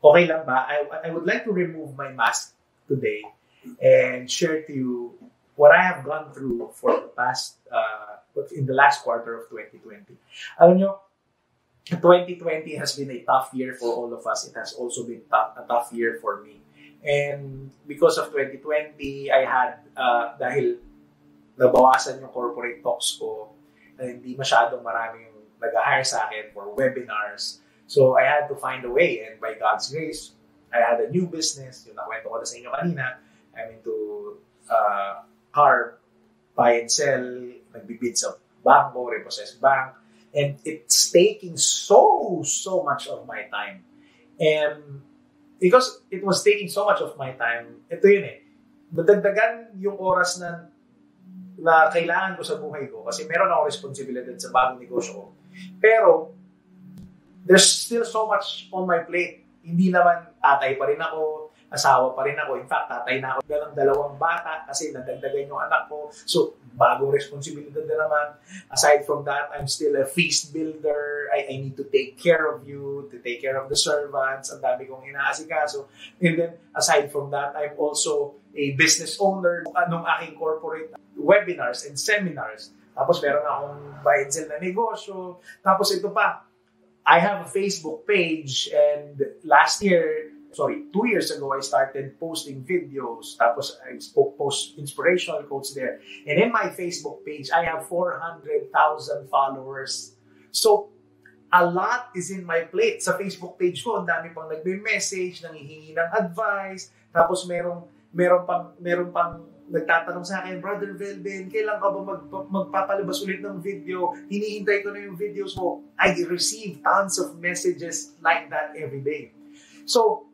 Okay lang ba? I would like to remove my mask today and share to you what I have gone through for the past, in the last quarter of 2020. Alam nyo, 2020 has been a tough year for all of us. It has also been a tough year for me. And because of 2020, I had, dahil nabawasan yung corporate talks ko, hindi masyadong maraming nag-hire sa akin for webinars. So I had to find a way, and by God's grace, I had a new business. Yung nakwento ko na sa inyo kanina, I'm into car buy and sell, nagbibid sa banko, repossessed bank, and it's taking so much of my time. And because it was taking so much of my time, ito yun nadagdagan yung oras na kailangan ko sa buhay ko kasi meron akong responsibilidad sa bagong negosyo ko. Pero there's still so much on my plate. Hindi naman tatay pa rin ako, asawa pa rin ako. In fact, tatay na ako ng 2 bata kasi nadagdagan yung anak ko. So, bagong responsibilidad na naman. Aside from that, I'm still a feast builder. I need to take care of you, to take care of the servants. Ang dami kong inaasikaso. And then, aside from that, I'm also a business owner ng aking corporate webinars and seminars. Tapos, meron akong buy and sell na negosyo. Tapos, ito pa, I have a Facebook page, and 2 years ago, I started posting videos. Tapos I post inspirational quotes there. And in my Facebook page, I have 400,000 followers. So, a lot is in my plate. Sa Facebook page ko, ang dami pang nagbe-message, nanghihingi ng advice. Tapos meron pang nagtatanong sa akin, Brother Velben, kailan ka ba magpapalabas ulit ng video? Hinihintay ko na yung videos mo. I receive tons of messages like that every day. So,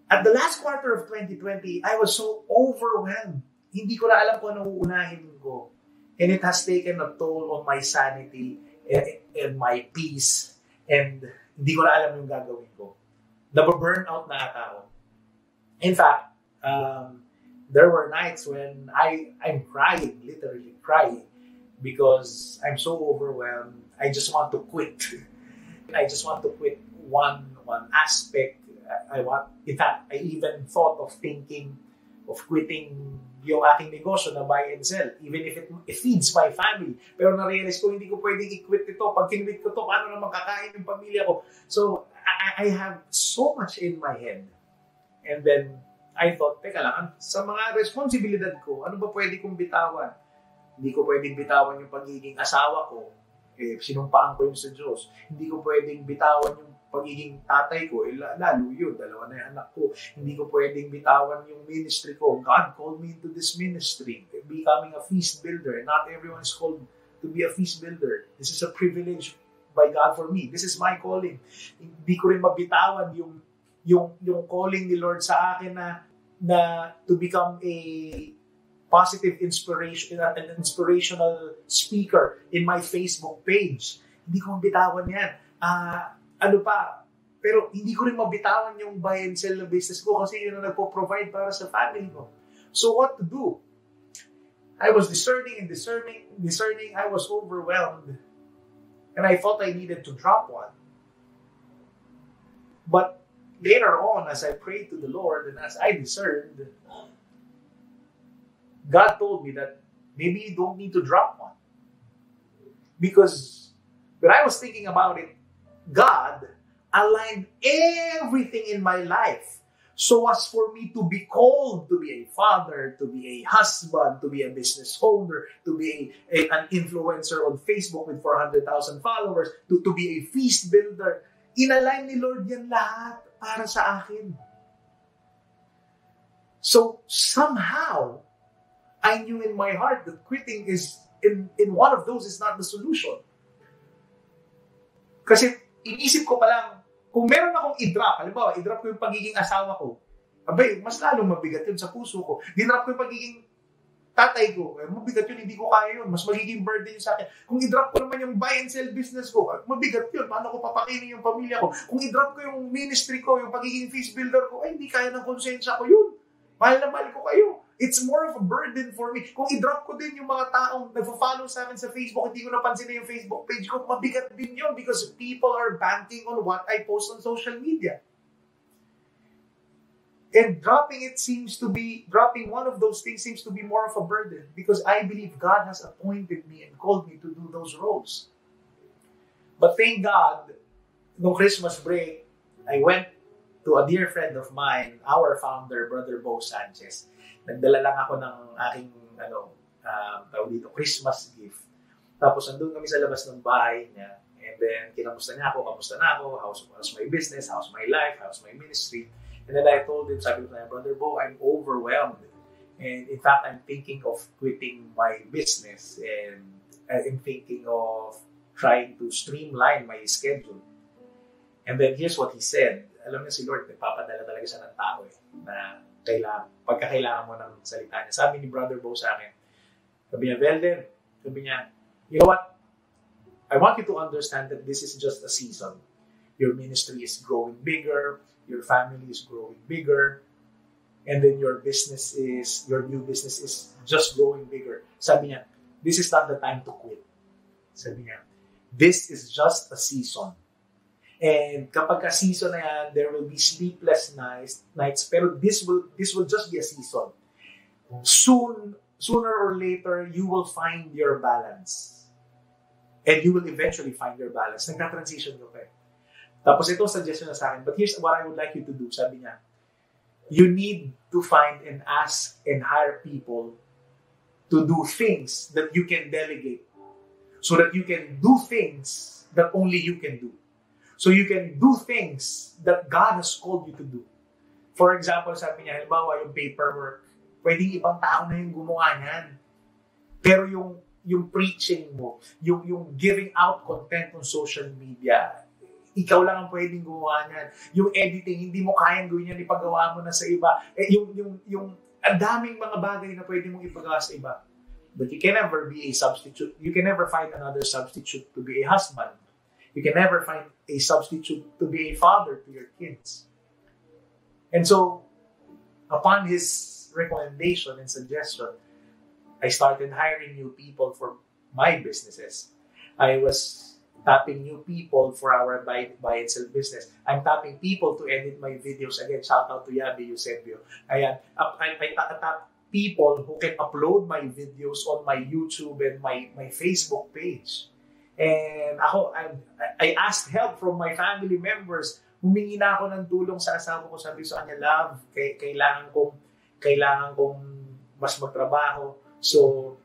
at the last quarter of 2020, I was so overwhelmed. Hindi ko na alam kung anong uunahin ko. And it has taken a toll on my sanity and my peace. And hindi ko na alam yung gagawin ko. Nababurnout na ata ako. In fact, there were nights when I'm crying, literally crying, because I'm so overwhelmed. I just want to quit. I just want to quit one aspect. In fact, I even thought of thinking of quitting yung aking negosyo na buy and sell, even if it feeds my family. Pero na-realize ko, hindi ko pwedeng i-quit ito. Pag kinwit ko ito, paano naman kakain yung pamilya ko? So, I have so much in my head. And then, I thought, teka lang, sa mga responsibilidad ko, ano ba pwede kong bitawan? Hindi ko pwedeng bitawan yung pagiging asawa ko. Sinumpaan ko yun sa Diyos. Hindi ko pwedeng bitawan yung pagiging tatay ko. Lalo yun, 2 na yung anak ko. Hindi ko pwedeng bitawan yung ministry ko. God called me into this ministry, becoming a feast builder. And not everyone is called to be a feast builder. This is a privilege by God for me. This is my calling. Hindi ko rin mabitawan yung calling ni Lord sa akin na to become a positive inspiration, an inspirational speaker in my Facebook page. Hindi ko mabitawan yan. Pero hindi ko rin mabitawan yung buy and sell na business ko kasi yun ang nagpo-provide para sa family ko. So what to do? I was discerning. I was overwhelmed. And I thought I needed to drop one. But later on, as I prayed to the Lord and as I discerned, God told me that maybe you don't need to drop one. Because when I was thinking about it, God aligned everything in my life so as for me to be called to be a father, to be a husband, to be a business owner, to be an influencer on Facebook with 400,000 followers, to be a feast builder. Inalign ni Lord yan lahat para sa akin. So somehow, I knew in my heart that quitting is in one of those is not the solution. Kasi iniisip ko pa lang, kung meron akong i-drop, halimbawa, i-drop ko yung pagiging asawa ko, abay, mas lalong mabigat yun sa puso ko. Di-drop ko yung pagiging tatay ko, mabigat yun, hindi ko kaya yun. Mas magiging burden yun sa akin. Kung i-drop ko naman yung buy and sell business ko, mabigat yun. Paano ko papakainin yung pamilya ko? Kung i-drop ko yung ministry ko, yung pagiging feast builder ko, ay, hindi kaya ng konsensya ko yun. Mahal na mahal ko kayo. It's more of a burden for me. Kung i-drop ko din yung mga taong nagpo-follow sa amin sa Facebook, hindi ko napansin na yung Facebook page ko, mabigat din yun because people are banking on what I post on social media. And dropping one of those things seems to be more of a burden because I believe God has appointed me and called me to do those roles. But thank God, no Christmas break, I went to a dear friend of mine, our founder, Brother Bo Sanchez. Nagdala lang ako ng aking Christmas gift. Tapos andun kami sa labas ng bahay niya. And then, kinamusta niya ako, kamusta na ako, how's my business, how's my life, how's my ministry. And then I told him, sabi ko na, Brother Bo, I'm overwhelmed. And in fact, I'm thinking of quitting my business. And I'm thinking of trying to streamline my schedule. And then here's what he said. Alam niya si Lord, nagpapadala talaga siya ng tao na pagkakailangan mo ng salita niya. Sabi ni Brother Bo sa akin, sabi niya, Velden, sabi niya, you know what? I want you to understand that this is just a season. Your ministry is growing bigger, your family is growing bigger, and then your new business is just growing bigger. Sabi niya, this is not the time to quit. Sabi niya, this is just a season. And kapag ka-season na yan, there will be sleepless nights, pero this will just be a season. Sooner or later, you will find your balance. And you will eventually find your balance. Nagka-transition ko kayo. Tapos ito suggestion na sa akin, but here's what I would like you to do. Sabi niya, you need to find and ask and hire people to do things that you can delegate. So that you can do things that only you can do. So you can do things that God has called you to do. For example, sabi niya, halimbawa yung paperwork, pwedeng ibang tao na yung gumawa niyan. Pero yung preaching mo, yung giving out content on social media, ikaw lang ang pwedeng gumawa niyan. Yung editing, hindi mo kayang gawin yan, ipagawa mo na sa iba. Yung ang daming mga bagay na pwede mong ipagawa sa iba. But you can never be a substitute. You can never find another substitute to be a husband. You can never find a substitute to be a father to your kids. And so, upon his recommendation and suggestion, I started hiring new people for my businesses. I was tapping new people for our buy and sell business. I'm tapping people to edit my videos. Again, shout out to Yabi Eusebio. I tap people who can upload my videos on my YouTube and my Facebook page. And I asked help from my family members. Humingi na ako ng tulong sa asawa ko. Sabi sa kanya, love, kailangan kong mas magtrabaho. So,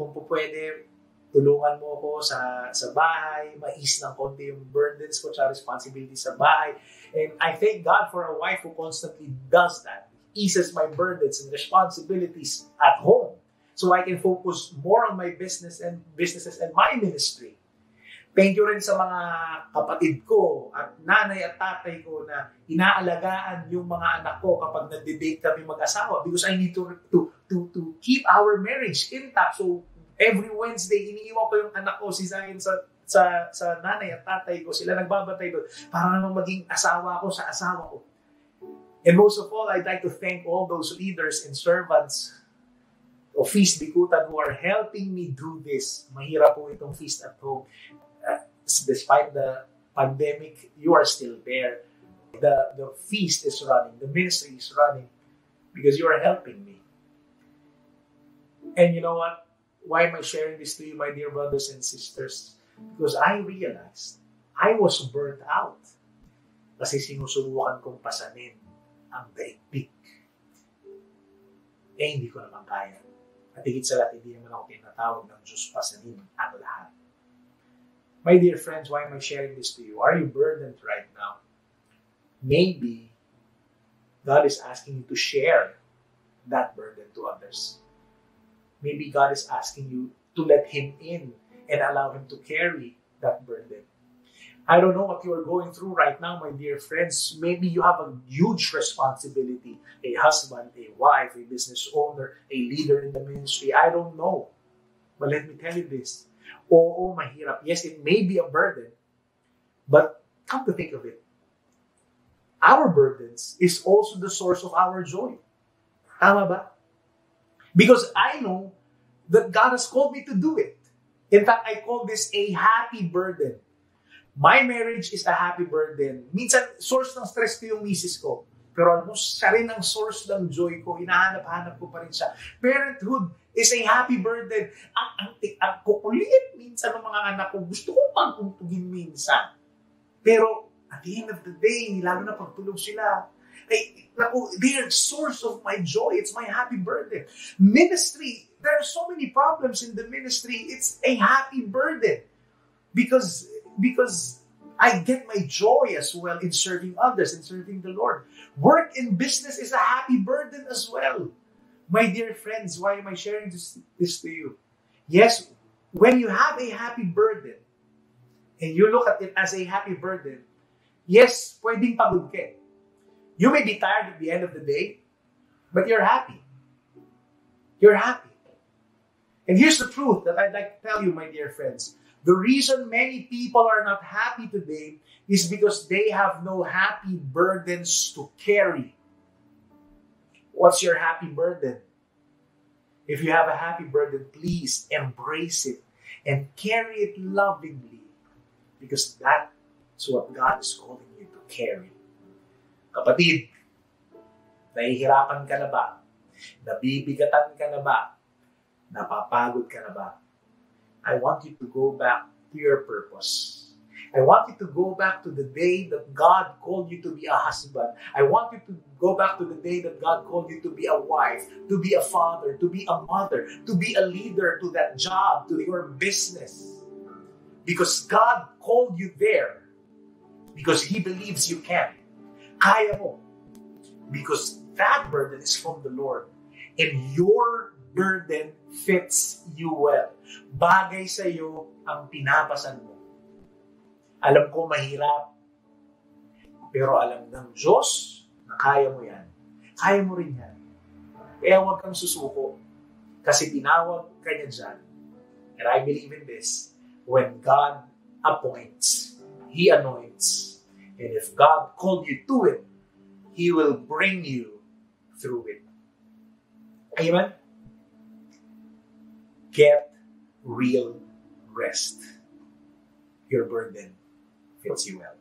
kung po pwede, tulungan mo ako sa bahay, mais ng konti yung burdens ko sa responsibilities sa bahay. And I thank God for a wife who constantly does that. Eases my burdens and responsibilities at home. So I can focus more on my businesses and my ministry. Thank you rin sa mga kapatid ko at nanay at tatay ko na inaalagaan yung mga anak ko kapag nagde-date kami mag-asawa because I need to keep our marriage intact. So every Wednesday, iniiwan ko yung anak ko si Zion sa nanay at tatay ko. Sila nagbabantay doon para naman maging asawa ko sa asawa ko. And most of all, I'd like to thank all those leaders and servants of Feast Bikutan who are helping me do this. Mahirap po itong feast at home. Despite the pandemic, you are still there. The feast is running. The ministry is running because you are helping me. And you know what? Why am I sharing this to you, my dear brothers and sisters? Because I realized I was burnt out. Kasi sinusubukan kong pasanin ang daigdig. Hindi ko naman kaya. At higit sa lahat, hindi naman ako tinatawag ng Diyos pasanin ang lahat. My dear friends, why am I sharing this to you? Are you burdened right now? Maybe God is asking you to share that burden to others. Maybe God is asking you to let Him in and allow Him to carry that burden. I don't know what you are going through right now, my dear friends. Maybe you have a huge responsibility. A husband, a wife, a business owner, a leader in the ministry. I don't know. But let me tell you this. Oo, mahirap. Yes, it may be a burden. But come to think of it, our burdens is also the source of our joy. Tama ba? Because I know that God has called me to do it. In fact, I call this a happy burden. My marriage is a happy burden. Minsan, source ng stress ko yung misis ko. Pero almost siya rin ang source ng joy ko. Hinahanap-hanap ko pa rin siya. Parenthood is a happy burden. Ang kukulit minsan ng mga anak ko. Gusto ko pagkuntugin minsan. Pero at the end of the day, lalo na pagtulog sila, they are source of my joy. It's my happy burden. Ministry, there are so many problems in the ministry. It's a happy burden. Because I get my joy as well in serving others, in serving the Lord. Work in business is a happy burden as well. My dear friends, why am I sharing this to you? Yes, when you have a happy burden, and you look at it as a happy burden, yes, pwedeng pagod ka. You may be tired at the end of the day, but you're happy. You're happy. And here's the truth that I'd like to tell you, my dear friends. The reason many people are not happy today is because they have no happy burdens to carry. What's your happy burden? If you have a happy burden, please embrace it and carry it lovingly, because that's what God is calling you to carry. Kapatid, nahihirapan ka na ba? Nabibigatan ka na ba? Napapagod ka na ba? I want you to go back to your purpose. I want you to go back to the day that God called you to be a husband. I want you to go back to the day that God called you to be a wife, to be a father, to be a mother, to be a leader to that job, to your business. Because God called you there. Because He believes you can. Kaya mo. Because that burden is from the Lord. And your burden fits you well. Bagay sa iyo ang pinapasan mo. Alam ko mahirap. Pero alam ng Diyos na kaya mo yan. Kaya mo rin yan. Kaya huwag kang susuko. Kasi tinawag ka niya dyan. And I believe in this. When God appoints, He anoints. And if God called you to it, He will bring you through it. Amen? Get real rest. Your burden fills you well.